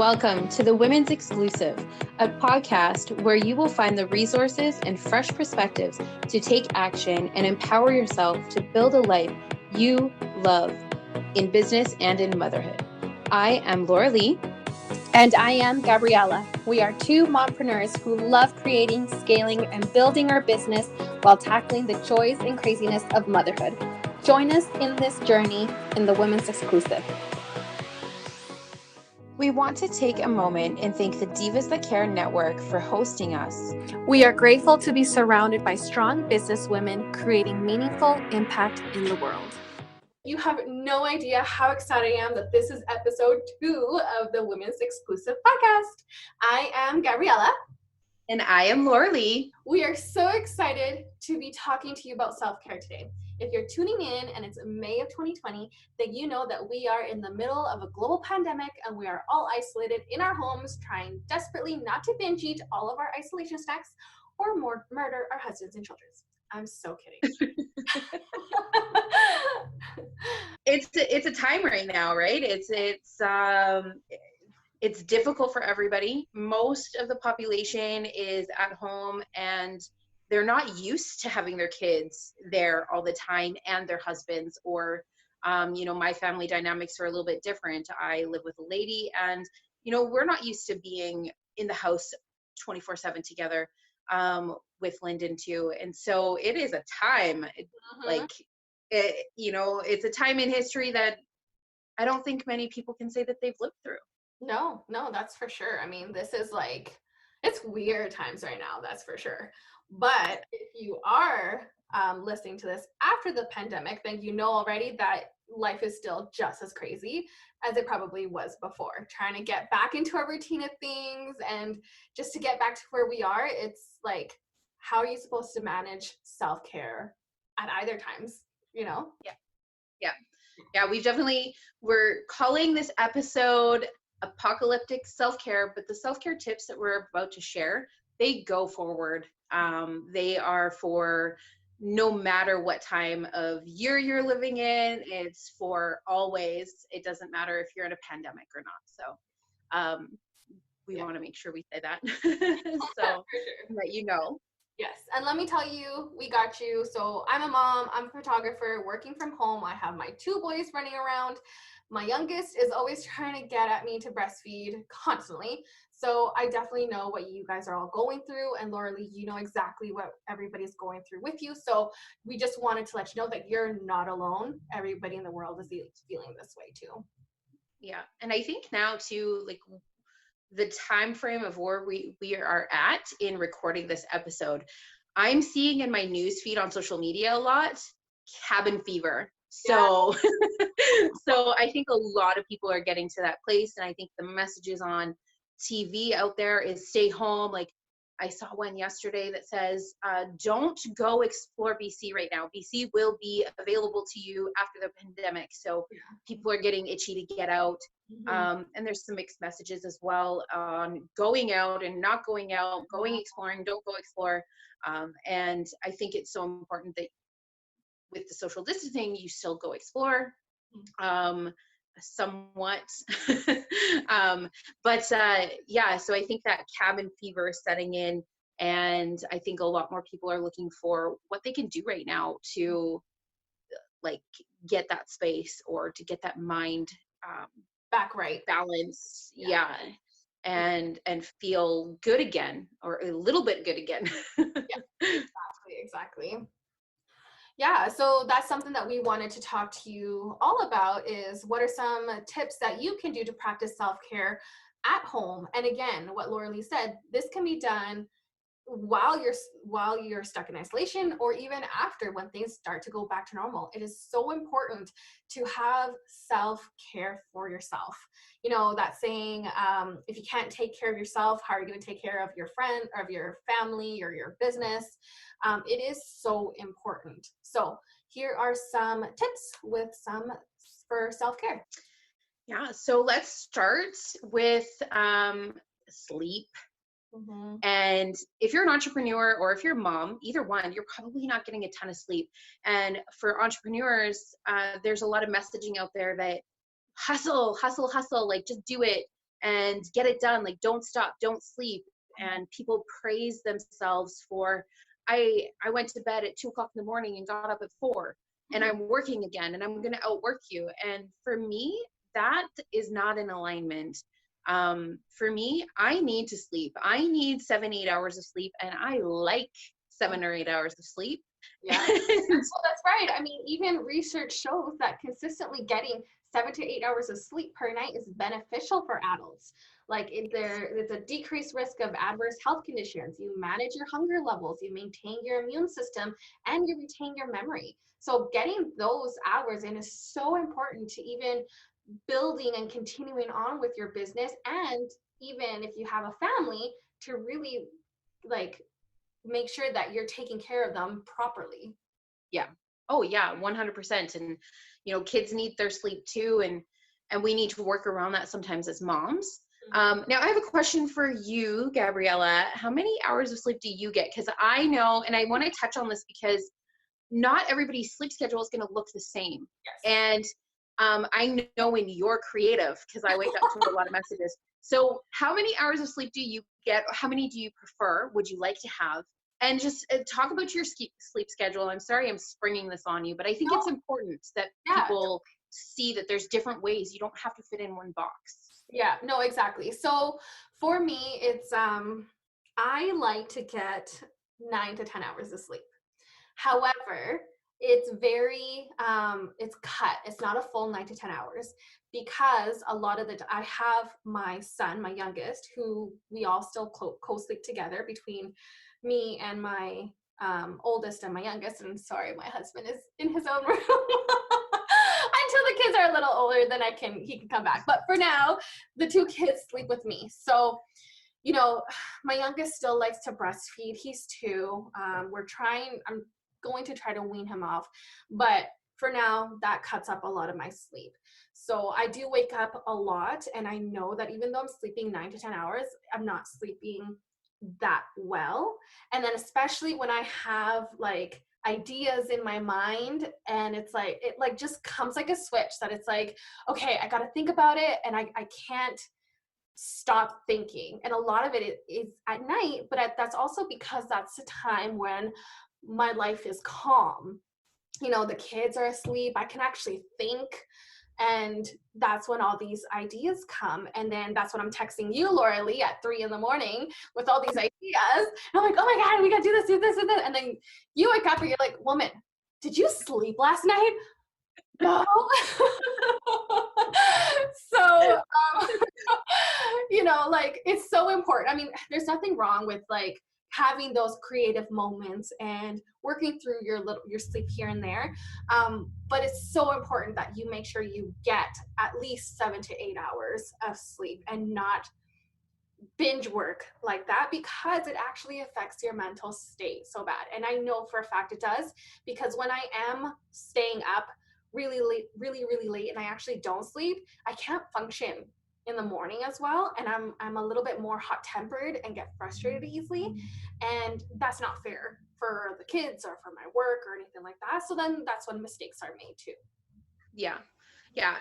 Welcome to the Women's Exclusive, a podcast where you will find the resources and fresh perspectives to take action and empower yourself to build a life you love in business and in motherhood. I am Laura Lee. And I am Gabriela. We are two mompreneurs who love creating, scaling, and building our business while tackling the joys and craziness of motherhood. Join us in this journey in the Women's Exclusive. We want to take a moment and thank the Divas That Care Network for hosting us. We are grateful to be surrounded by strong business women creating meaningful impact in the world. You have no idea how excited I am that this is episode 2 of the Women's Exclusive podcast. I am Gabriela. And I am Laura Lee. We are so excited to be talking to you about self-care today. If you're tuning in and it's May of 2020, then you know that we are in the middle of a global pandemic and we are all isolated in our homes, trying desperately not to binge eat all of our isolation snacks or murder our husbands and children. I'm so kidding. It's a time right now, right? It's difficult for everybody. Most of the population is at home and they're not used to having their kids there all the time and their husbands, or my family dynamics are a little bit different. I live with a lady and we're not used to being in the house 24/7 together with Lyndon too. And so it is a time it's a time in history that I don't think many people can say that they've lived through. No, that's for sure. I mean, this is it's weird times right now, that's for sure. But if you are listening to this after the pandemic, then you know already that life is still just as crazy as it probably was before. Trying to get back into a routine of things and just to get back to where we are, it's like, how are you supposed to manage self-care at either times, Yeah, we're calling this episode Apocalyptic Self-Care, but the self-care tips that we're about to share, they go forward. They are for no matter what time of year you're living in. It's for always. It doesn't matter if you're in a pandemic or not. So we want to make sure we say that. So that you know. Yes. And let me tell you, we got you. So I'm a mom, I'm a photographer working from home. I have my 2 boys running around. My youngest is always trying to get at me to breastfeed constantly. So I definitely know what you guys are all going through. And Laura Lee, you know exactly what everybody's going through with you. So we just wanted to let you know that you're not alone. Everybody in the world is feeling this way too. Yeah. And I think now too, the time frame of where we are at in recording this episode, I'm seeing in my news feed on social media a lot, cabin fever. So, so I think a lot of people are getting to that place. And I think the messages on TV out there is stay home. Like I saw one yesterday that says, don't go explore BC right now. BC will be available to you after the pandemic. So people are getting itchy to get out. And there's some mixed messages as well on going out and not going out, going exploring, don't go explore. And I think it's so important that with the social distancing, you still go explore somewhat. So I think that cabin fever is setting in, and I think a lot more people are looking for what they can do right now to get that space or to get that mind back right, balance, and feel good again, or a little bit good again. Exactly. Yeah, so that's something that we wanted to talk to you all about, is what are some tips that you can do to practice self-care at home. And again, what Laura Lee said, this can be done while you're stuck in isolation, or even after, when things start to go back to normal. It is so important to have self-care for yourself. That saying, if you can't take care of yourself, how are you going to take care of your friend or of your family or your business? It is so important. So here are some tips for self-care. Yeah, so let's start with sleep. And if you're an entrepreneur or if you're a mom, either one, you're probably not getting a ton of sleep. And for entrepreneurs, there's a lot of messaging out there that hustle, like just do it. and get it done. Like, don't stop, don't sleep. And people praise themselves for, I went to bed at 2:00 in the morning and got up at 4, and I'm working again, and I'm going to outwork you. And for me, that is not in alignment. For me, I need to sleep. I need 7-8 hours of sleep, and I like 7 or 8 hours of sleep. Yeah, well, that's right. I mean, even research shows that consistently getting 7 to 8 hours of sleep per night is beneficial for adults. Like, there's a decreased risk of adverse health conditions. You manage your hunger levels, you maintain your immune system, and you retain your memory. So getting those hours in is so important to even building and continuing on with your business, and even if you have a family, to really like make sure that you're taking care of them properly. Yeah. Oh yeah, 100%. And kids need their sleep too, and we need to work around that sometimes as moms. Now I have a question for you, Gabriela. How many hours of sleep do you get? Because I know, and I want to touch on this because not everybody's sleep schedule is going to look the same. Yes. And I know when you're creative, because I wake up to a lot of messages. So how many hours of sleep do you get? How many do you prefer? Would you like to have? And just talk about your sleep schedule. I'm sorry I'm springing this on you, but I think it's important that people see that there's different ways. You don't have to fit in one box. Yeah, no, exactly. So for me, it's I like to get 9 to 10 hours of sleep. However, it's very it's cut. It's not a full 9 to 10 hours, because a lot of I have my son, my youngest, who we all still co-sleep together between me and my oldest and my youngest. And sorry, my husband is in his own room. Until the kids are a little older, then he can come back. But for now, the 2 kids sleep with me. So, my youngest still likes to breastfeed. He's 2. I'm going to try to wean him off. But for now, that cuts up a lot of my sleep. So I do wake up a lot. And I know that even though I'm sleeping 9 to 10 hours, I'm not sleeping that well. And then especially when I have like ideas in my mind, and it's like, it like just comes like a switch that it's like, okay, I got to think about it, and I can't stop thinking. And a lot of it is at night, but that's also because that's the time when my life is calm. The kids are asleep, I can actually think. And that's when all these ideas come. And then that's when I'm texting you, Laura Lee, at 3 a.m. with all these ideas. And I'm like, oh my God, we got to do this, do this, and this. And then you wake up and you're like, woman, did you sleep last night? No. So, like, it's so important. I mean, there's nothing wrong with like having those creative moments and working through your sleep here and there. But it's so important that you make sure you get at least 7 to 8 hours of sleep, and not binge work like that, because it actually affects your mental state so bad. And I know for a fact it does, because when I am staying up really late, really late, and I actually don't sleep, I can't function in the morning as well. And I'm a little bit more hot-tempered and get frustrated easily. And that's not fair for the kids or for my work or anything like that. So then that's when mistakes are made too. Yeah.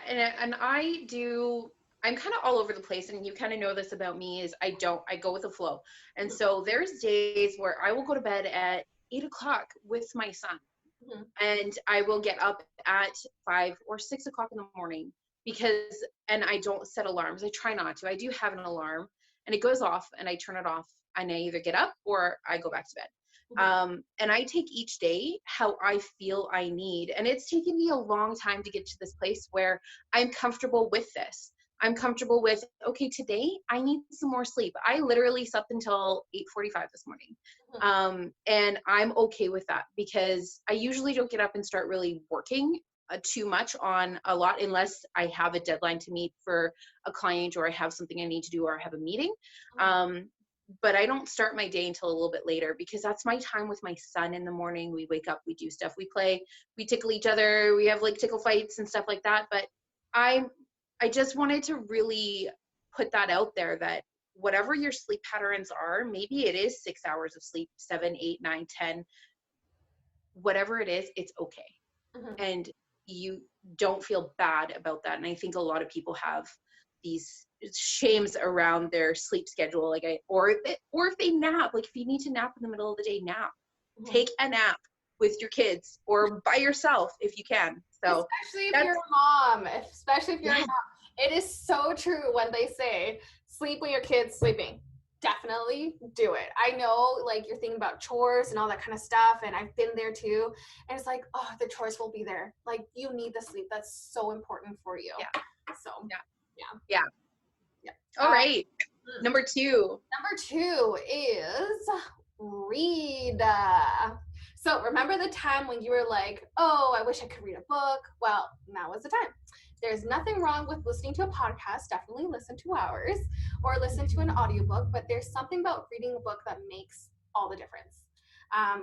And I'm kind of all over the place, and you kind of know this about me, is I go with the flow. And so there's days where I will go to bed at 8:00 with my son. Mm-hmm. And I will get up at 5 or 6 o'clock in the morning, and I don't set alarms. I try not to. I do have an alarm, and it goes off, and I turn it off, and I either get up or I go back to bed. Mm-hmm. And I take each day how I feel I need. And it's taken me a long time to get to this place where I'm comfortable with this. I'm comfortable with, okay, today I need some more sleep. I literally slept until 8:45 this morning. Mm-hmm. And I'm okay with that, because I usually don't get up and start really working too much on a lot, unless I have a deadline to meet for a client, or I have something I need to do, or I have a meeting. Mm-hmm. But I don't start my day until a little bit later, because that's my time with my son in the morning. We wake up, we do stuff, we play, we tickle each other, we have like tickle fights and stuff like that. But I just wanted to really put that out there, that whatever your sleep patterns are, maybe it is 6 hours of sleep, 7, 8, 9, 10, whatever it is, it's okay. Mm-hmm. And you don't feel bad about that. And I think a lot of people have these shames around their sleep schedule, or if they nap, like if you need to nap in the middle of the day, nap. Take a nap with your kids or by yourself if you can. So especially if you're a mom, a mom. It is so true when they say sleep when your kid's sleeping. Definitely do it. I know, like, you're thinking about chores and all that kind of stuff, and I've been there too, and it's like, oh, the chores will be there. Like, you need the sleep. That's so important for you. So yeah. All right. Number two is read. So remember the time when you were like, oh, I wish I could read a book? Well, now is the time. There's nothing wrong with listening to a podcast. Definitely listen to ours or listen to an audiobook, but there's something about reading a book that makes all the difference.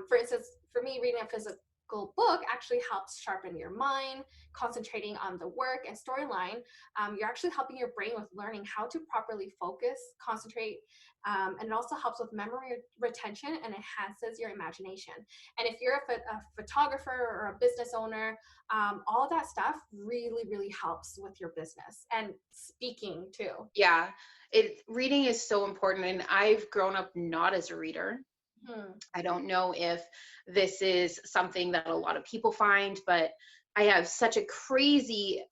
For instance, for me, reading a physical book actually helps sharpen your mind, concentrating on the work and storyline. You're actually helping your brain with learning how to properly focus, concentrate, and it also helps with memory retention and enhances your imagination. And if you're a photographer or a business owner, all of that stuff really, really helps with your business and speaking too. Yeah, reading is so important, and I've grown up not as a reader. I don't know if this is something that a lot of people find, but I have such a crazy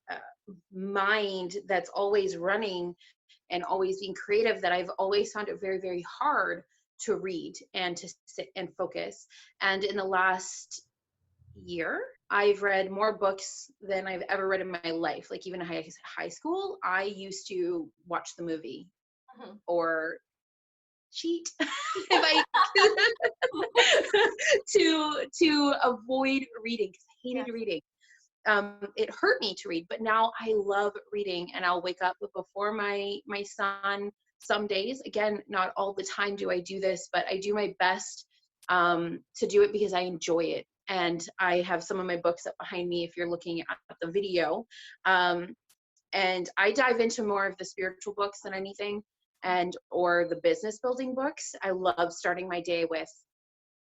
mind that's always running and always being creative that I've always found it very, very hard to read and to sit and focus. And in the last year, I've read more books than I've ever read in my life. Like even in high school, I used to watch the movie or cheat if I to avoid reading because I hated reading. It hurt me to read, but now I love reading, and I'll wake up before my son some days. Again, not all the time do I do this, but I do my best to do it because I enjoy it. And I have some of my books up behind me if you're looking at the video. And I dive into more of the spiritual books than anything, or the business building books. I love starting my day with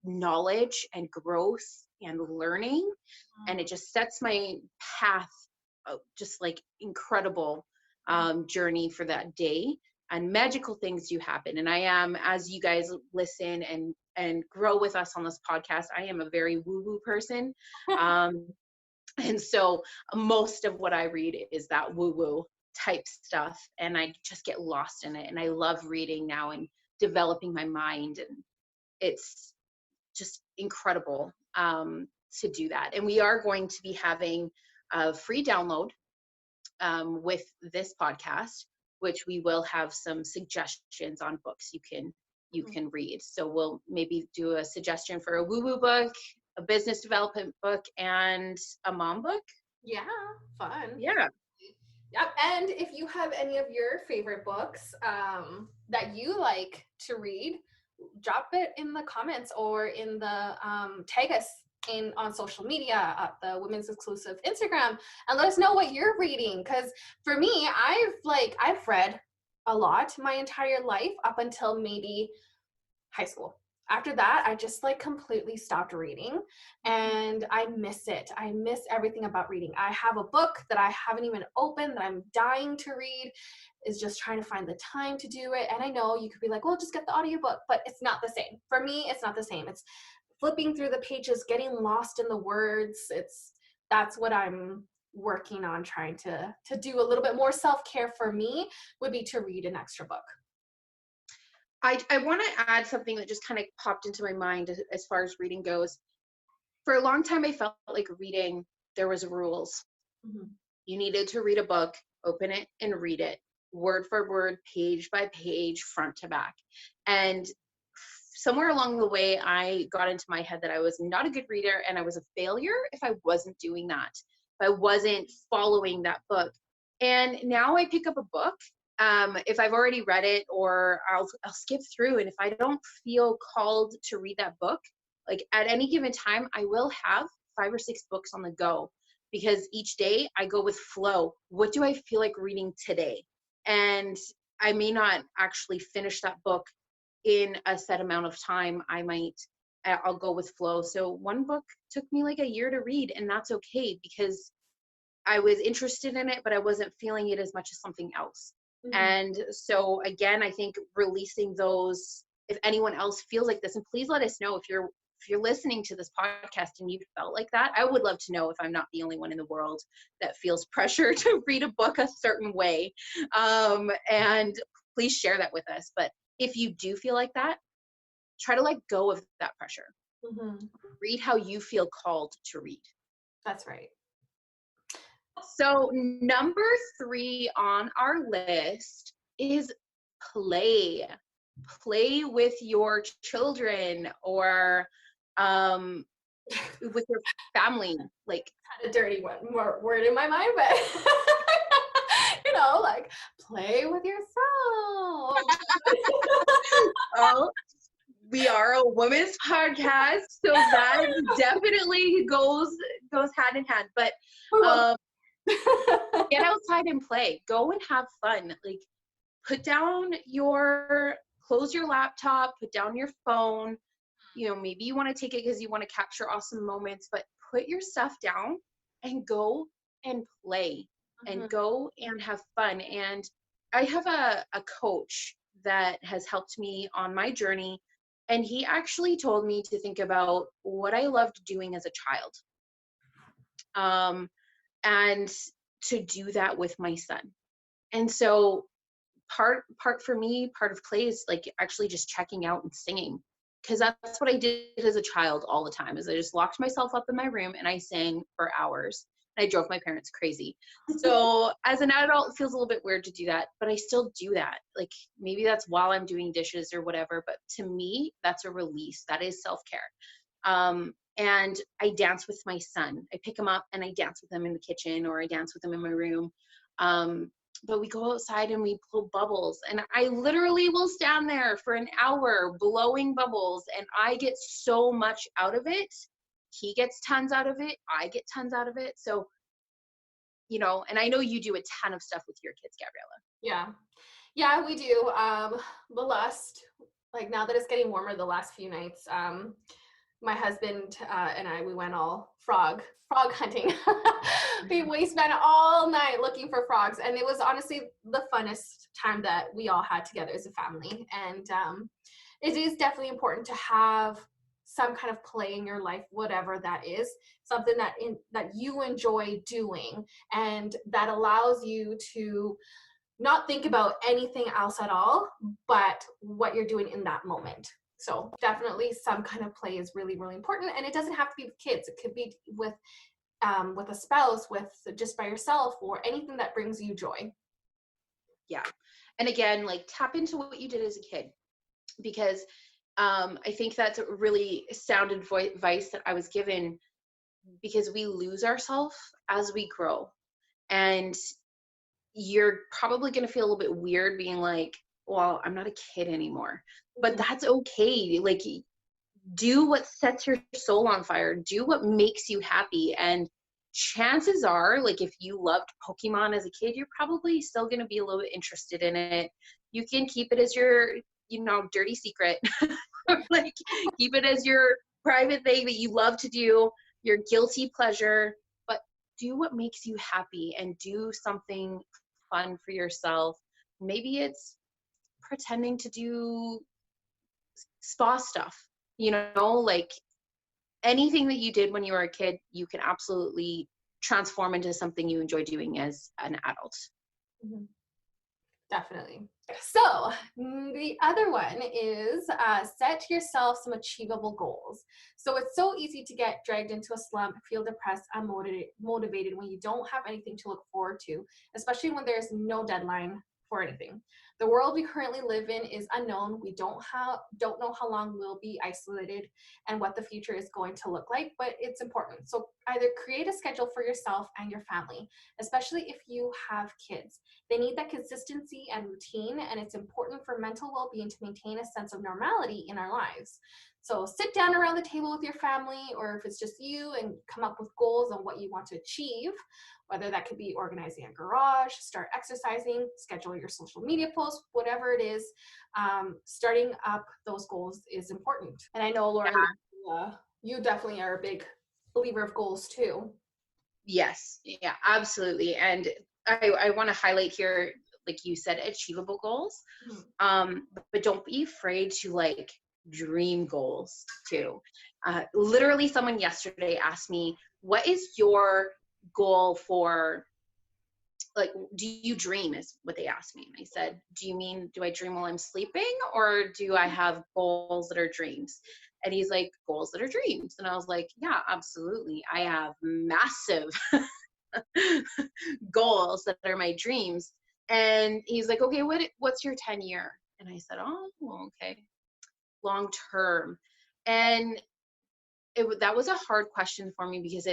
knowledge and growth and learning, and it just sets my path, just like incredible journey for that day, and magical things do happen. And I am, as you guys listen and grow with us on this podcast, I am a very woo-woo person. And so most of what I read is that woo-woo type stuff, and I just get lost in it. And I love reading now and developing my mind, and it's just incredible to do that. And we are going to be having a free download with this podcast, which we will have some suggestions on books you can read. So we'll maybe do a suggestion for a woo-woo book, a business development book, and a mom book. Yeah, fun. Yeah. Yep. And if you have any of your favorite books that you like to read, drop it in the comments or in the tag us on social media at the Women's Exclusive Instagram, and let us know what you're reading. Because for me, I've read a lot my entire life up until maybe high school. After that, I just completely stopped reading, and I miss it. I miss everything about reading. I have a book that I haven't even opened that I'm dying to read, is just trying to find the time to do it. And I know you could be like, well, just get the audiobook, but it's not the same. For me, it's not the same. It's flipping through the pages, getting lost in the words. That's what I'm working on, trying to do a little bit more self-care for me would be to read an extra book. I want to add something that just kind of popped into my mind as far as reading goes. For a long time, I felt like reading, there was rules. You needed to read a book, open it and read it, word for word, page by page, front to back. And somewhere along the way, I got into my head that I was not a good reader and I was a failure if I wasn't doing that, if I wasn't following that book. And now I pick up a book. If I've already read it, or I'll skip through, and if I don't feel called to read that book, like at any given time, I will have 5 or 6 books on the go, because each day I go with flow. What do I feel like reading today? And I may not actually finish that book in a set amount of time. I'll go with flow. So one book took me like a year to read, and that's okay, because I was interested in it, but I wasn't feeling it as much as something else. And so again, I think releasing those, if anyone else feels like this, and please let us know if you're listening to this podcast and you felt like that. I would love to know if I'm not the only one in the world that feels pressure to read a book a certain way. And please share that with us. But if you do feel like that, try to let go of that pressure. Read how you feel called to read. That's right. So number 3 on our list is play. Play with your children or with your family. Like, had a dirty word in my mind, but you know, like play with yourself. oh, we are a women's podcast, so that definitely goes hand in hand. But get outside and play. Go and have fun. Like, close your laptop, put down your phone. You know, maybe you want to take it because you want to capture awesome moments, but put your stuff down and go and play and go and have fun. And I have a coach that has helped me on my journey. And he actually told me to think about what I loved doing as a child. And to do that with my son. And so part for me, part of play is like actually just checking out and singing. Because that's what I did as a child all the time, is I just locked myself up in my room and I sang for hours. And I drove my parents crazy. So as an adult, it feels a little bit weird to do that, but I still do that. Like, maybe that's while I'm doing dishes or whatever, but to me, that's a release. That is self-care. And I dance with my son. I pick him up and I dance with him in the kitchen, or I dance with him in my room. But we go outside and we blow bubbles, and I literally will stand there for an hour blowing bubbles, and I get so much out of it. He gets tons out of it. I get tons out of it. So, you know, and I know you do a ton of stuff with your kids, Gabriela. Yeah, we do. Like now that it's getting warmer, the last few nights, my husband and we went all frog hunting. We spent all night looking for frogs, and it was honestly the funnest time that we all had together as a family. And it is definitely important to have some kind of play in your life, whatever that is, something that you enjoy doing, and that allows you to not think about anything else at all but what you're doing in that moment. So definitely some kind of play is really, really important. And it doesn't have to be with kids. It could be with a spouse, with just by yourself, or anything that brings you joy. Yeah. And again, like, tap into what you did as a kid, because I think that's a really sound advice that I was given, because we lose ourselves as we grow. And you're probably going to feel a little bit weird being like, well, I'm not a kid anymore. But that's okay. Like, do what sets your soul on fire. Do what makes you happy. And chances are, like, if you loved Pokemon as a kid, you're probably still going to be a little bit interested in it. You can keep it as your, you know, dirty secret. Like, keep it as your private thing that you love to do, your guilty pleasure. But do what makes you happy and do something fun for yourself. Maybe it's pretending to do spa stuff, you know, like, anything that you did when you were a kid, you can absolutely transform into something you enjoy doing as an adult. Definitely. So the other one is set yourself some achievable goals. So it's so easy to get dragged into a slump, feel depressed, unmotivated when you don't have anything to look forward to, especially when there's no deadline for anything. The world we currently live in is unknown. We don't know how long we'll be isolated and what the future is going to look like, but it's important. So either create a schedule for yourself and your family, especially if you have kids. They need that consistency and routine, and it's important for mental well-being to maintain a sense of normality in our lives. So sit down around the table with your family, or if it's just you, and come up with goals on what you want to achieve, whether that could be organizing a garage, start exercising, schedule your social media posts, whatever it is. Starting up those goals is important. And I know, Laura, you definitely are a big believer of goals too. Yes. Yeah, absolutely. And I want to highlight here, like you said, achievable goals. Mhm. But don't be afraid to like dream goals too. Literally someone yesterday asked me, what is your goal for, like, do you dream, is what they asked me. And I said, do you mean, do I dream while I'm sleeping, or do I have goals that are dreams? And he's like, goals that are dreams. And I was like, yeah, absolutely. I have massive goals that are my dreams. And he's like, okay, what's your 10-year? And I said, oh, okay, long term. And that was a hard question for me, because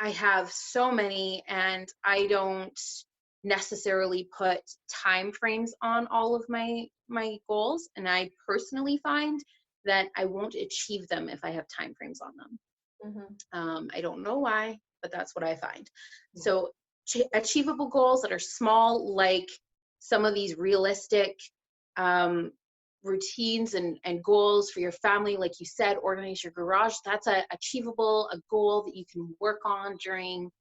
I have so many, and I don't necessarily put time frames on all of my goals. And I personally find that I won't achieve them if I have time frames on them. I don't know why, but that's what I find. So achievable goals that are small, like some of these realistic routines and goals for your family, like you said, organize your garage. That's a goal that you can work on during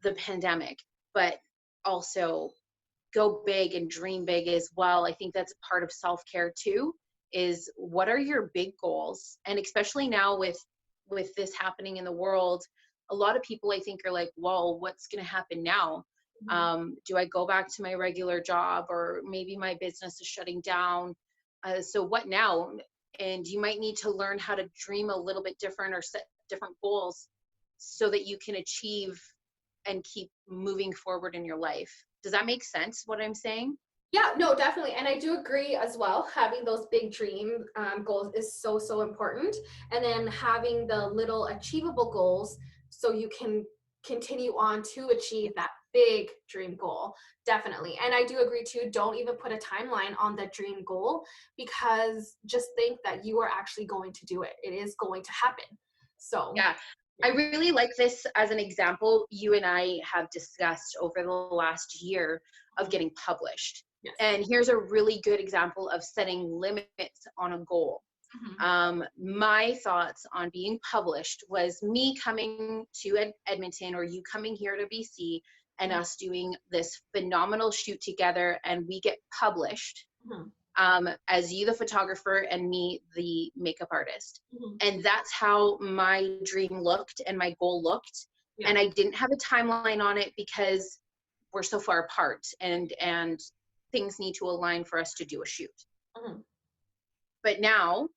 the pandemic. But also go big and dream big as well. I think that's a part of self-care too, is what are your big goals? And especially now with this happening in the world, a lot of people, I think, are like, well, what's going to happen now? Do I go back to my regular job, or maybe my business is shutting down? So what now? And you might need to learn how to dream a little bit different, or set different goals so that you can achieve and keep moving forward in your life. Does that make sense, what I'm saying? Yeah, no, definitely. And I do agree as well. Having those big dream goals is so, so important. And then having the little achievable goals so you can continue on to achieve that big dream goal. Definitely. And I do agree too. Don't even put a timeline on the dream goal, because just think that you are actually going to do it. It is going to happen. So, yeah. I really like this as an example. You and I have discussed over the last year of getting published. yes. And here's a really good example of setting limits on a goal. My thoughts on being published was me coming to Edmonton, or you coming here to BC, and us doing this phenomenal shoot together, and we get published. As you, the photographer, and me, the makeup artist. And that's how my dream looked and my goal looked. Yeah. And I didn't have a timeline on it, because we're so far apart, and things need to align for us to do a shoot. But now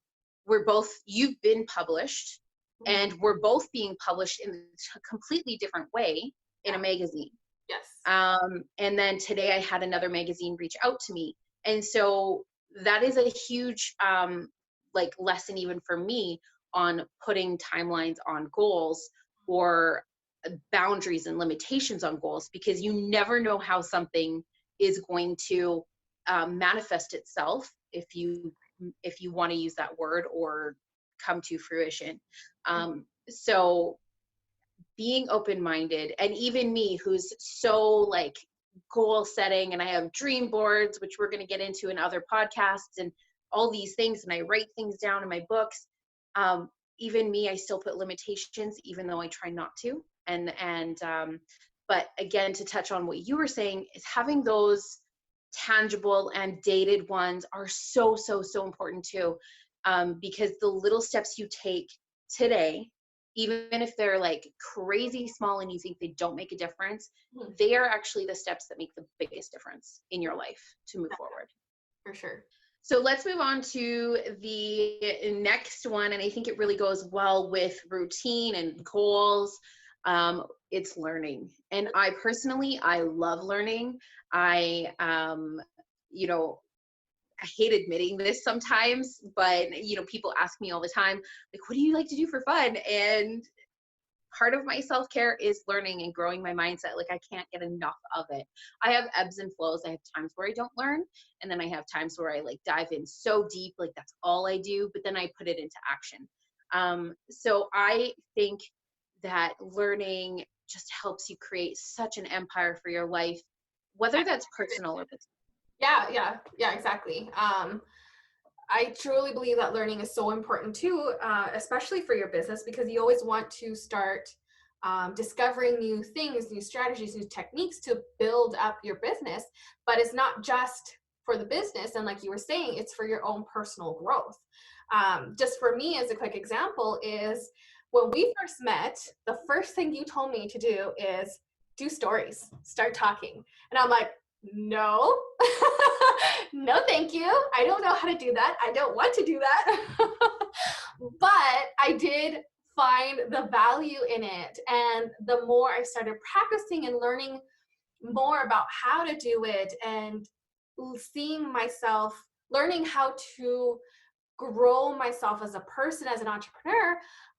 you've been published, and we're both being published in a completely different way in a magazine. Yes. And then today I had another magazine reach out to me. And so that is a huge like lesson, even for me, on putting timelines on goals, or boundaries and limitations on goals, because you never know how something is going to manifest itself, if you want to use that word, or come to fruition. So being open-minded, and even me, who's so like goal setting, and I have dream boards, which we're going to get into in other podcasts, and all these things, and I write things down in my books. Even me, I still put limitations, even though I try not to. But again, to touch on what you were saying, is having those tangible and dated ones are so, so, so important too. Because the little steps you take today, even if they're like crazy small and you think they don't make a difference, they are actually the steps that make the biggest difference in your life to move forward. For sure. So let's move on to the next one. And I think it really goes well with routine and goals. It's learning. And I love learning. I hate admitting this sometimes, but people ask me all the time, like, what do you like to do for fun? And part of my self-care is learning and growing my mindset. Like, I can't get enough of it. I have ebbs and flows. I have times where I don't learn, and then I have times where I like dive in so deep, like that's all I do, but then I put it into action. So I think that learning just helps you create such an empire for your life, whether that's personal or business. Yeah, exactly. I truly believe that learning is so important too, especially for your business, because you always want to start discovering new things, new strategies, new techniques to build up your business. But it's not just for the business. And like you were saying, it's for your own personal growth. Just for me, as a quick example, is when we first met, the first thing you told me to do is do stories, start talking. And I'm like, no, no, thank you. I don't know how to do that. I don't want to do that. But I did find the value in it. And the more I started practicing and learning more about how to do it and seeing myself, learning how to grow myself as a person, as an entrepreneur,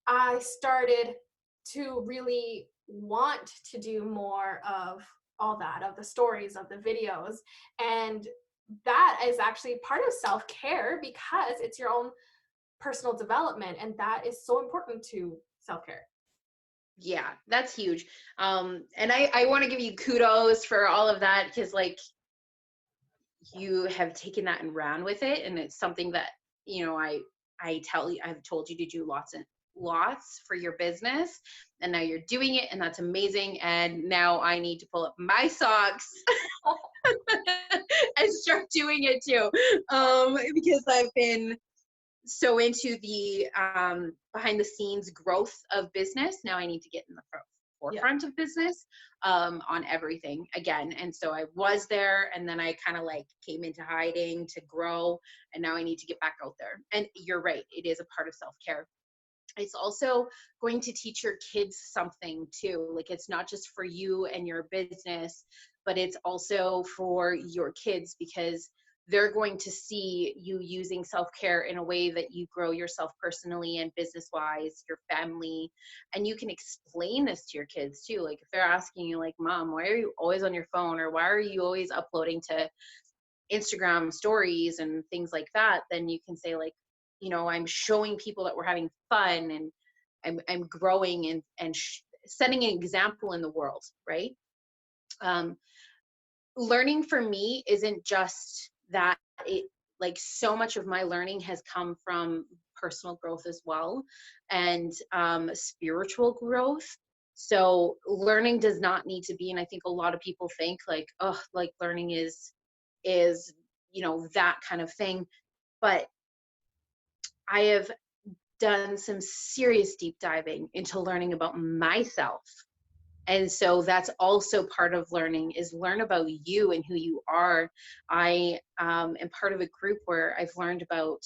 I started to really want to do more of all that, of the stories, of the videos. And that is actually part of self-care because it's your own personal development. And that is so important to self-care. Yeah, that's huge. And I want to give you kudos for all of that, because like you have taken that and ran with it. And it's something that, you know, I've told you to do lots and lots for your business, and now you're doing it, and that's amazing. And now I need to pull up my socks and start doing it too, because I've been so into the behind the scenes growth of business. Now I need to get in the forefront of business on everything again. And so I was there, and then I kind of like came into hiding to grow, and now I need to get back out there. And you're right, it is a part of self-care. It's also going to teach your kids something too. Like, it's not just for you and your business, but it's also for your kids, because they're going to see you using self-care in a way that you grow yourself personally and business-wise, your family. And you can explain this to your kids too. Like, if they're asking you like, Mom, why are you always on your phone? Or why are you always uploading to Instagram stories and things like that? Then you can say like, you know, I'm showing people that we're having fun, and I'm growing and setting an example in the world, right? Learning for me isn't just that. It, like, so much of my learning has come from personal growth as well, and spiritual growth. So learning does not need to be, and I think a lot of people think like, oh, like learning is, you know, that kind of thing. But I have done some serious deep diving into learning about myself. And so that's also part of learning, is learn about you and who you are. I am part of a group where I've learned about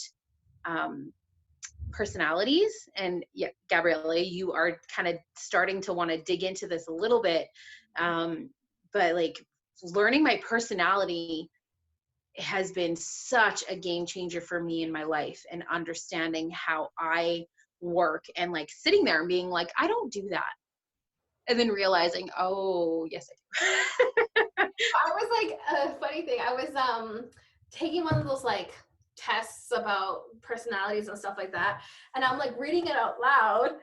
personalities. And yeah, Gabriela, you are kind of starting to want to dig into this a little bit. But like, learning my personality has been such a game changer for me in my life, and understanding how I work, and like sitting there and being like, I don't do that. And then realizing, oh, yes, I do. I was like, a funny thing, I was taking one of those like tests about personalities and stuff like that, and I'm like reading it out loud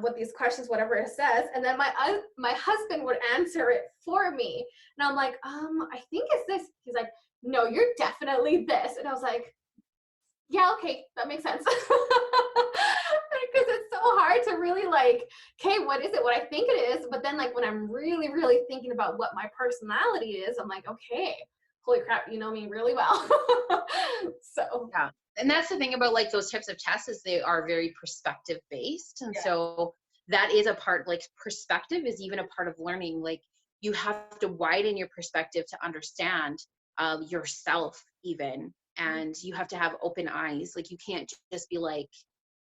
with these questions, whatever it says, and then my husband would answer it for me, and I'm like, I think it's this. He's like, no, you're definitely this. And I was like, yeah, okay, that makes sense. Because it's so hard to really like, okay, what is it? What I think it is. But then like when I'm really, really thinking about what my personality is, I'm like, okay, holy crap, you know me really well. So yeah. And that's the thing about like those types of tests, is they are very perspective based. And so that is a part, like perspective is even a part of learning. Like, you have to widen your perspective to understand yourself even. And you have to have open eyes. Like, you can't just be like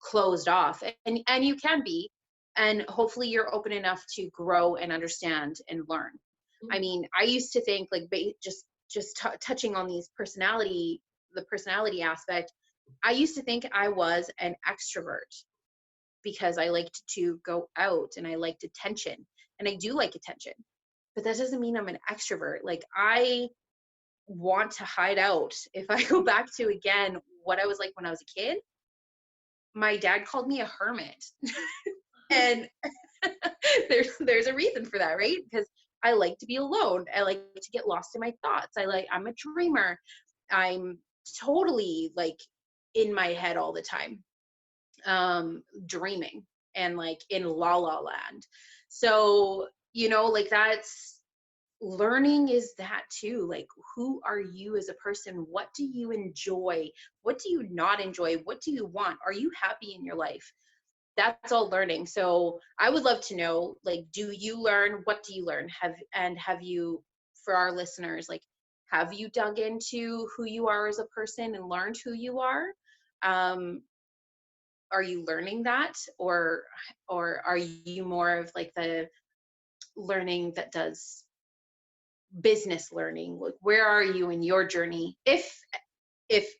closed off, and you can be, and hopefully you're open enough to grow and understand and learn. I mean, I used to think like, touching on the personality aspect, I used to think I was an extrovert because I liked to go out and I liked attention, and I do like attention, but that doesn't mean I'm an extrovert. Like, I want to hide out. If I go back to, again, what I was like when I was a kid, my dad called me a hermit. And there's a reason for that, right? Because I like to be alone. I like to get lost in my thoughts. I'm a dreamer. I'm totally like in my head all the time, dreaming and like in la la land. So, you know, like that's learning is that too. Like, who are you as a person? What do you enjoy? What do you not enjoy? What do you want? Are you happy in your life? That's all learning. So I would love to know, like, do you learn? What do you learn? Have you, for our listeners, like, have you dug into who you are as a person and learned who you are? Um, are you learning that, or are you more of like the learning that does business learning? Like, where are you in your journey, if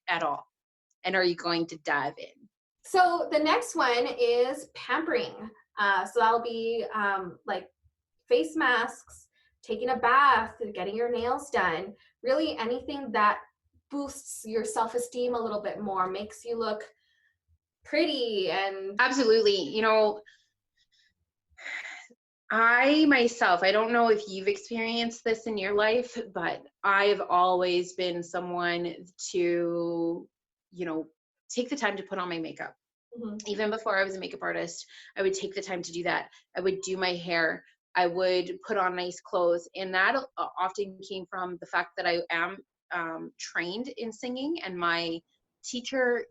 at all? And are you going to dive in? So the next one is pampering. So that'll be like face masks, taking a bath, getting your nails done, really anything that boosts your self-esteem a little bit more, makes you look pretty. And Absolutely. You know, I myself, I don't know if you've experienced this in your life, but I've always been someone to, you know, take the time to put on my makeup. Mhm. Even before I was a makeup artist, I would take the time to do that. I would do my hair. I would put on nice clothes. And that often came from the fact that I am trained in singing. And my teacher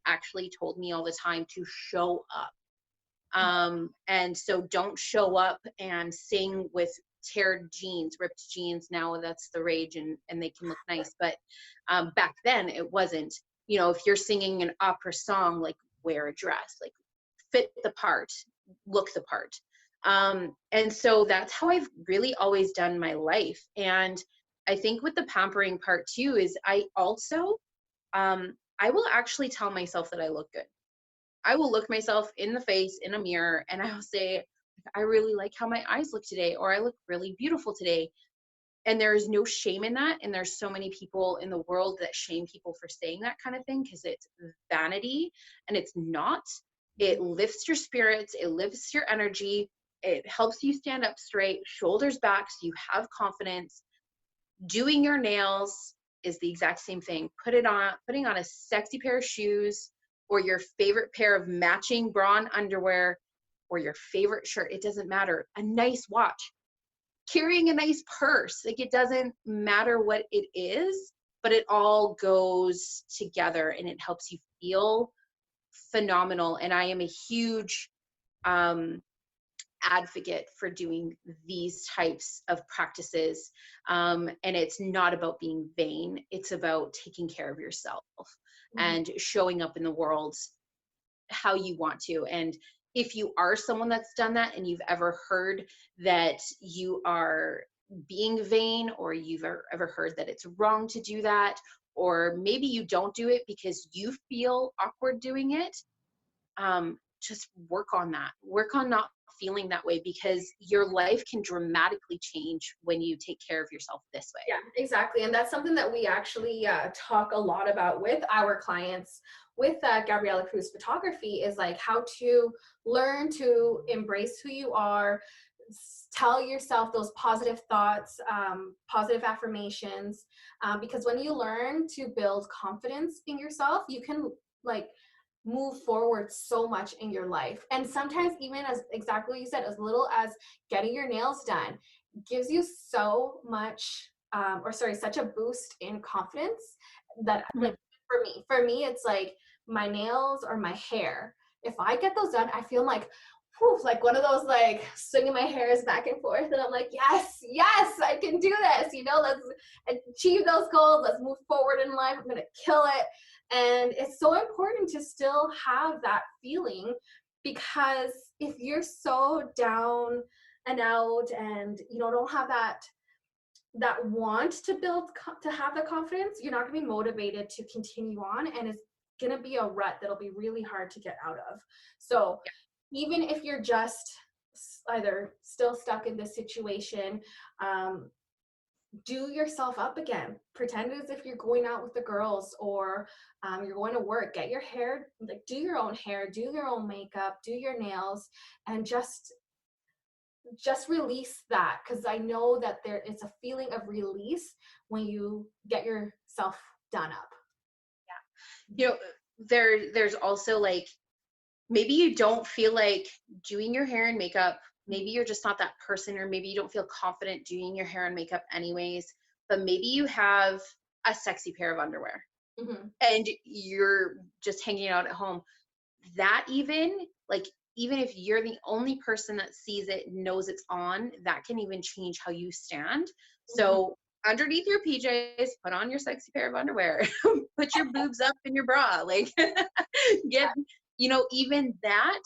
actually told me all the time to show up. And so don't show up and sing with teared jeans, ripped jeans. Now that's the rage, and they can look nice. But back then it wasn't. You know, if you're singing an opera song, like, wear a dress, like, fit the part, look the part. And so that's how I've really always done my life. And I think with the pampering part too is I also, I will actually tell myself that I look good. I will look myself in the face in a mirror and I will say, I really like how my eyes look today, or I look really beautiful today. And there is no shame in that. And there's so many people in the world that shame people for saying that kind of thing because it's vanity, and it's not. It lifts your spirits, it lifts your energy, it helps you stand up straight, shoulders back, so you have confidence. Doing your nails is the exact same thing. Putting on a sexy pair of shoes, or your favorite pair of matching bra and underwear, or your favorite shirt, it doesn't matter. A nice watch, carrying a nice purse, like, it doesn't matter what it is, but it all goes together and it helps you feel phenomenal. And I am a huge advocate for doing these types of practices. And it's not about being vain, it's about taking care of yourself and showing up in the world how you want to. And if you are someone that's done that and you've ever heard that you are being vain, or you've ever heard that it's wrong to do that, or maybe you don't do it because you feel awkward doing it, just work on that. Work on not feeling that way, because your life can dramatically change when you take care of yourself this way. Yeah, exactly. And that's something that we actually talk a lot about with our clients with Gabriela Cruz Photography, is like how to learn to embrace who you are, tell yourself those positive thoughts, positive affirmations, because when you learn to build confidence in yourself, you can like move forward so much in your life. And sometimes even, as exactly what you said, as little as getting your nails done gives you so much such a boost in confidence that like for me it's like my nails or my hair, if I get those done, I feel like whew, like one of those like swinging my hairs back and forth, and I'm like, yes, I can do this, you know, let's achieve those goals, let's move forward in life, I'm gonna kill it. And it's so important to still have that feeling, because if you're so down and out and you know don't have that want to to have the confidence, you're not going to be motivated to continue on, and it's going to be a rut that'll be really hard to get out of. So even if you're just either still stuck in this situation, do yourself up again, pretend as if you're going out with the girls, or you're going to work, get your hair, like do your own hair, do your own makeup, do your nails, and just release that, because I know that there is a feeling of release when you get yourself done up. You know, there's also like, maybe you don't feel like doing your hair and makeup Maybe you're just not that person, or maybe you don't feel confident doing your hair and makeup anyways, but maybe you have a sexy pair of underwear and you're just hanging out at home. That even if you're the only person that sees it, knows it's on, that can even change how you stand. So underneath your PJs, put on your sexy pair of underwear, put your boobs up in your bra, like get, even that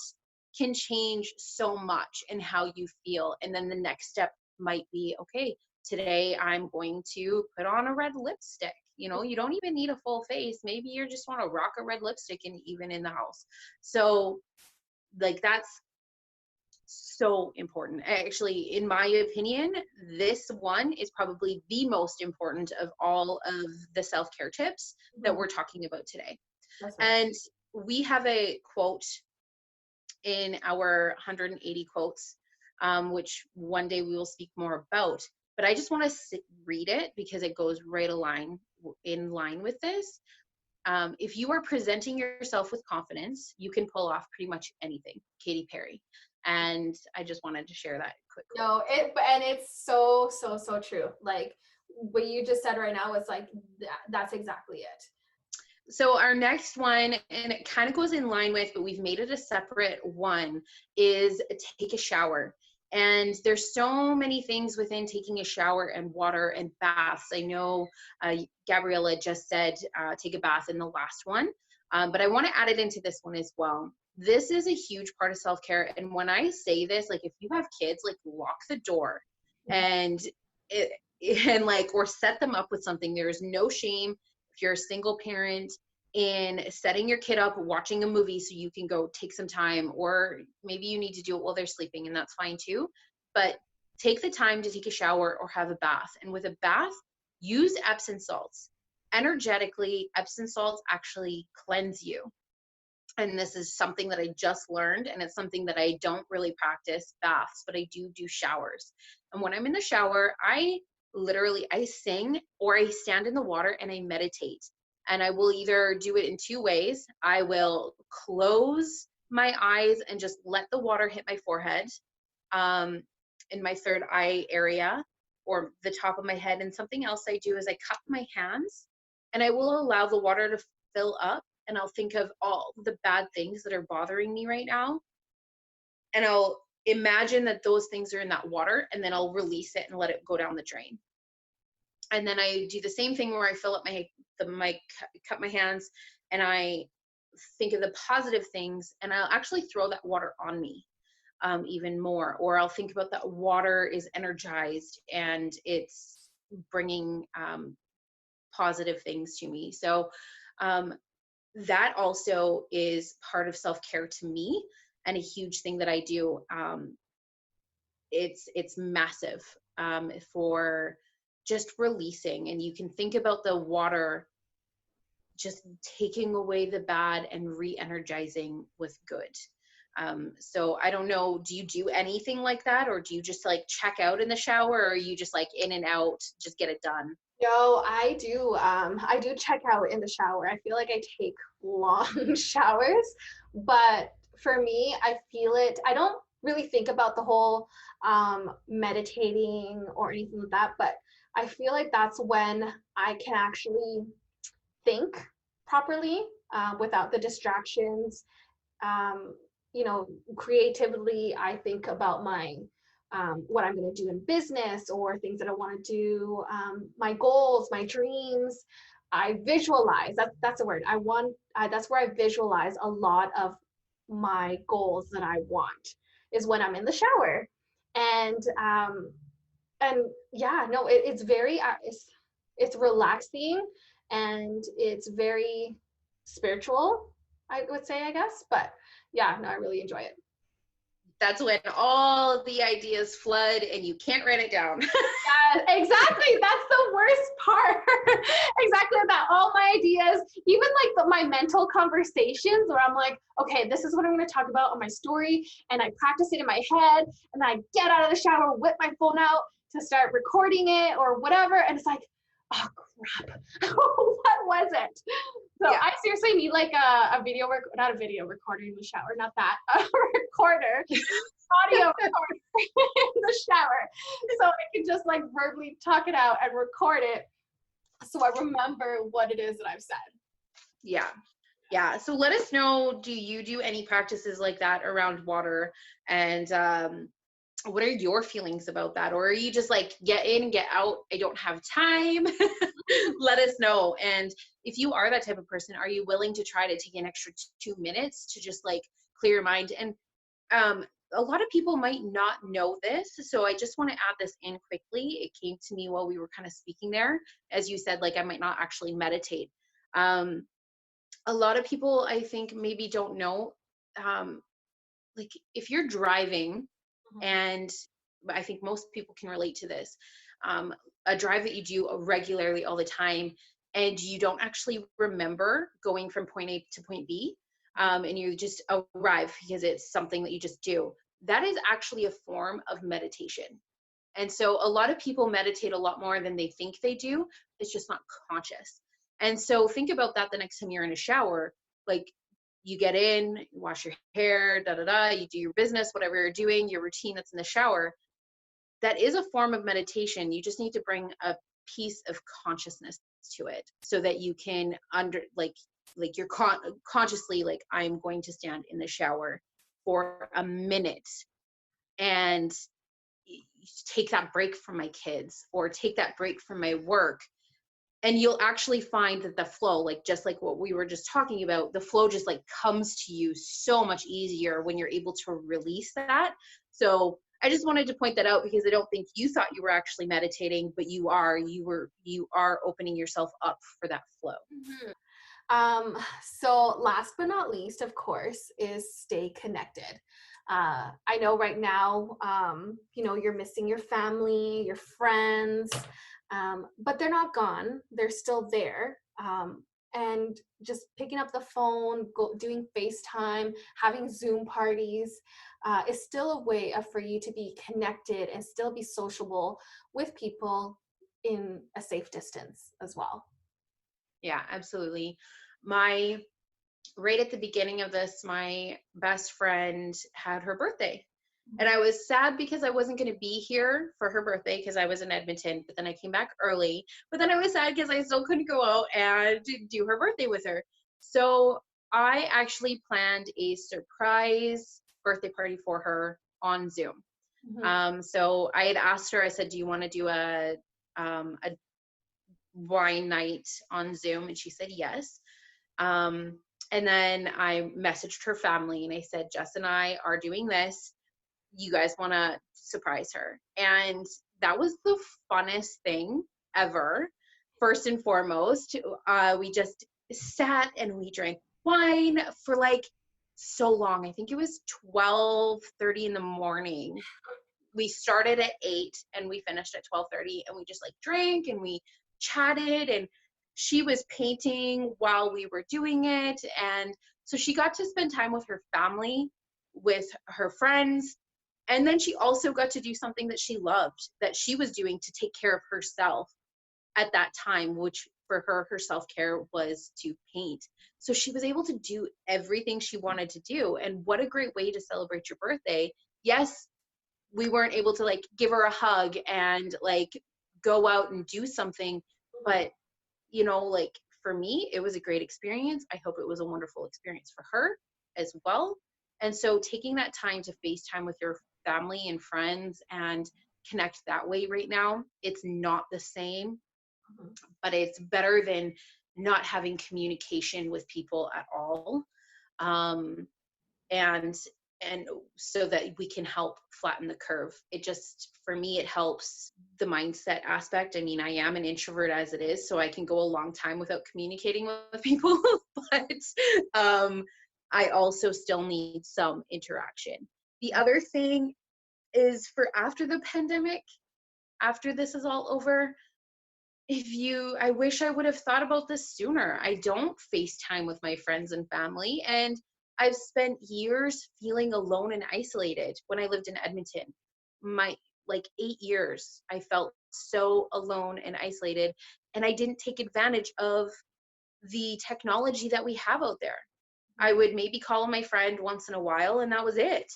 can change so much in how you feel. And then the next step might be, okay, today I'm going to put on a red lipstick. You don't even need a full face. Maybe you just want to rock a red lipstick and even in the house. So that's so important. Actually, in my opinion, this one is probably the most important of all of the self-care tips that we're talking about today. That's right. And we have a quote in our 180 quotes, which one day we will speak more about. But I just want to read it because it goes right in line with this. If you are presenting yourself with confidence, you can pull off pretty much anything. Katy Perry. And I just wanted to share that quick. No, it's so true. Like what you just said right now is like, that's exactly it. So our next one, and it kind of goes in line with, but we've made it a separate one, is take a shower. And there's so many things within taking a shower and water and baths. I know Gabriela just said take a bath in the last one, but I want to add it into this one as well. This is a huge part of self-care. And when I say this, like if you have kids, like lock the door and or set them up with something. There is no shame if you're a single parent in setting your kid up, watching a movie so you can go take some time, or maybe you need to do it while they're sleeping, and that's fine too. But take the time to take a shower or have a bath. And with a bath, use Epsom salts. Energetically, Epsom salts actually cleanse you. And this is something that I just learned, and it's something that I don't really practice baths, but I do showers. And when I'm in the shower, I sing or I stand in the water and I meditate. And I will either do it in two ways. I will close my eyes and just let the water hit my forehead, in my third eye area or the top of my head. And something else I do is I cup my hands and I will allow the water to fill up, and I'll think of all the bad things that are bothering me right now. And I'll imagine that those things are in that water, and then I'll release it and let it go down the drain. And then I do the same thing where I fill up cup my hands and I think of the positive things, and I'll actually throw that water on me even more. Or I'll think about that water is energized and it's bringing positive things to me. So that also is part of self-care to me, and a huge thing that I do. It's massive for just releasing. And you can think about the water just taking away the bad and re-energizing with good. So I don't know, do you do anything like that, or do you just like check out in the shower, or are you just like in and out, just get it done? No, I do. I do check out in the shower. I feel like I take long showers, but for me, I feel it. I don't really think about the whole meditating or anything like that, but I feel like that's when I can actually think properly without the distractions. Creatively, I think about my what I'm going to do in business or things that I want to do, my goals, my dreams. I visualize. That's a word. That's where I visualize a lot of my goals that I want, is when I'm in the shower. And yeah, no, it's very it's relaxing, and it's very spiritual, I would say, I guess. But yeah, no, I really enjoy it. That's when all the ideas flood and you can't write it down. Yeah, exactly. That's the worst part. Exactly that. All my ideas, even like my mental conversations where I'm like, okay, this is what I'm going to talk about on my story. And I practice it in my head, and I get out of the shower, whip my phone out to start recording it or whatever. And it's like, Oh crap. What was it? So I seriously need like a not a video recorder in the shower, not that, a recorder, audio recorder in the shower. So I can just like verbally talk it out and record it so I remember what it is that I've said. Yeah. Yeah. So let us know, do you do any practices like that around water? And what are your feelings about that? Or are you just like, get in, get out, I don't have time? Let us know. And if you are that type of person, are you willing to try to take an extra 2 minutes to just like clear your mind? And a lot of people might not know this, so I just want to add this in quickly. It came to me while we were kind of speaking there. As you said, like I might not actually meditate. A lot of people, I think, maybe don't know, like if you're driving, and I think most people can relate to this, a drive that you do regularly all the time, and you don't actually remember going from point A to point B, and you just arrive because it's something that you just do. That is actually a form of meditation. And so a lot of people meditate a lot more than they think they do. It's just not conscious. And so think about that the next time you're in a shower. Like, you get in, you wash your hair, you do your business, whatever you're doing, your routine that's in the shower. That is a form of meditation. You just need to bring a piece of consciousness to it so that you can you're consciously like, I'm going to stand in the shower for a minute and take that break from my kids or take that break from my work. And you'll actually find that the flow, like just like what we were just talking about, the flow just like comes to you so much easier when you're able to release that. So I just wanted to point that out because I don't think you thought you were actually meditating, but you are opening yourself up for that flow. So last but not least, of course, is stay connected. I know right now, you're missing your family, your friends, but they're not gone. They're still there. And just picking up the phone, doing FaceTime, having Zoom parties is still a way for you to be connected and still be sociable with people in a safe distance as well. Yeah, absolutely. Right at the beginning of this, my best friend had her birthday. And I was sad because I wasn't going to be here for her birthday because I was in Edmonton, but then I came back early. But then I was sad because I still couldn't go out and do her birthday with her. So I actually planned a surprise birthday party for her on Zoom. So I had asked her, I said, do you want to do a wine night on Zoom? And she said yes. And then I messaged her family and I said, Jess and I are doing this. You guys want to surprise her? And that was the funnest thing ever. First and foremost, we just sat and we drank wine for like so long. I think it was 12:30 in the morning. We started at 8 and we finished at 12:30, and we just like drank and we chatted, and she was painting while we were doing it. And so she got to spend time with her family, with her friends. And then she also got to do something that she loved, that she was doing to take care of herself at that time, which for her self-care was to paint. So she was able to do everything she wanted to do. And what a great way to celebrate your birthday. Yes, we weren't able to like give her a hug and like go out and do something, but like for me, it was a great experience. I hope it was a wonderful experience for her as well. And so taking that time to FaceTime with your family and friends and connect that way right now, it's not the same, but it's better than not having communication with people at all. And so that we can help flatten the curve. It just, for me, it helps the mindset aspect. I mean, I am an introvert as it is, so I can go a long time without communicating with people, but I also still need some interaction. The other thing is, for after the pandemic, after this is all over, I wish I would have thought about this sooner. I don't FaceTime with my friends and family, and I've spent years feeling alone and isolated when I lived in Edmonton. like 8 years, I felt so alone and isolated, and I didn't take advantage of the technology that we have out there. I would maybe call my friend once in a while, and that was it.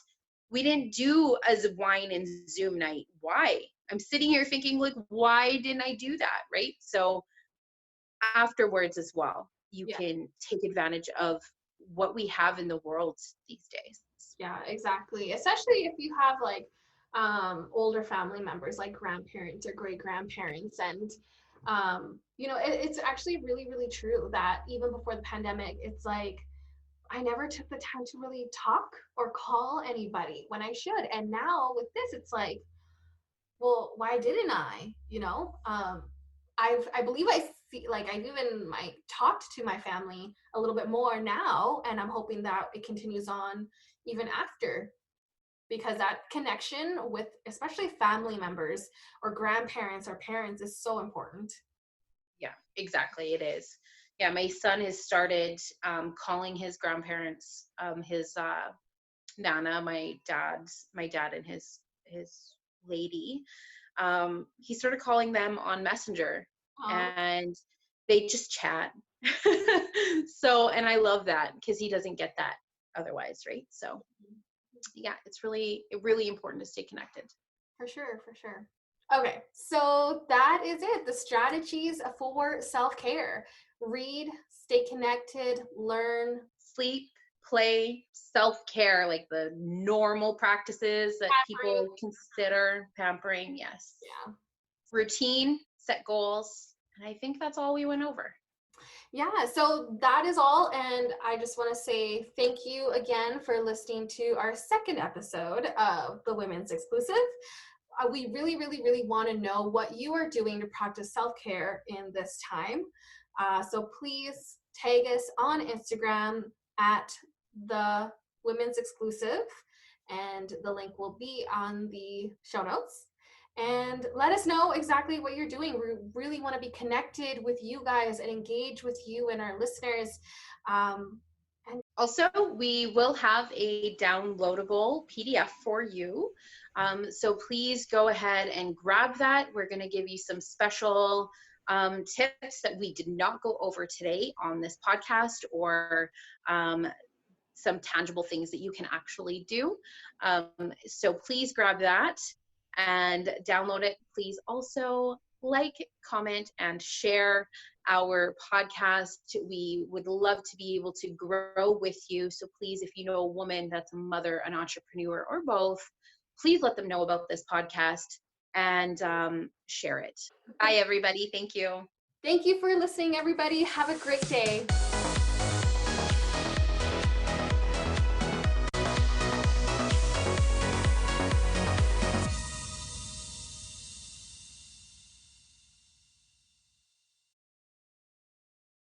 We didn't do as wine and Zoom night. Why? I'm sitting here thinking, like, why didn't I do that? Right? So afterwards as well, you Yeah. can take advantage of what we have in the world these days. Yeah, exactly. Especially if you have like older family members like grandparents or great grandparents. And, it's actually really, really true that even before the pandemic, it's like I never took the time to really talk or call anybody when I should. And now with this, it's like, well, why didn't I? I believe I see, like, I've even talked to my family a little bit more now, and I'm hoping that it continues on even after, because that connection with especially family members or grandparents or parents is so important. Yeah, exactly. It is. Yeah, my son has started calling his grandparents, his Nana, my dad and his lady. He started calling them on Messenger, and they just chat. So, and I love that because he doesn't get that otherwise, right? So, yeah, it's really important to stay connected. For sure, for sure. Okay, so that is it. The strategies for self-care. Read, stay connected, learn, Sleep, play, self-care, like the normal practices that pampering. people consider. Pampering, yes. Yeah. Routine, set goals. And I think that's all we went over. Yeah, so that is all. And I just want to say thank you again for listening to our second episode of the Women's Exclusive. We really, really, really want to know what you are doing to practice self-care in this time. So please tag us on Instagram at the Women's Exclusive, and the link will be on the show notes. And let us know exactly what you're doing. We really want to be connected with you guys and engage with you and our listeners. Also, we will have a downloadable PDF for you. So please go ahead and grab that. We're going to give you some special tips that we did not go over today on this podcast, or some tangible things that you can actually do. So please grab that and download it. Please also like, comment, and share our podcast. We would love to be able to grow with you. So please, if you know a woman that's a mother, an entrepreneur, or both, please let them know about this podcast and share it. Bye, everybody. Thank you. Thank you for listening, everybody. Have a great day.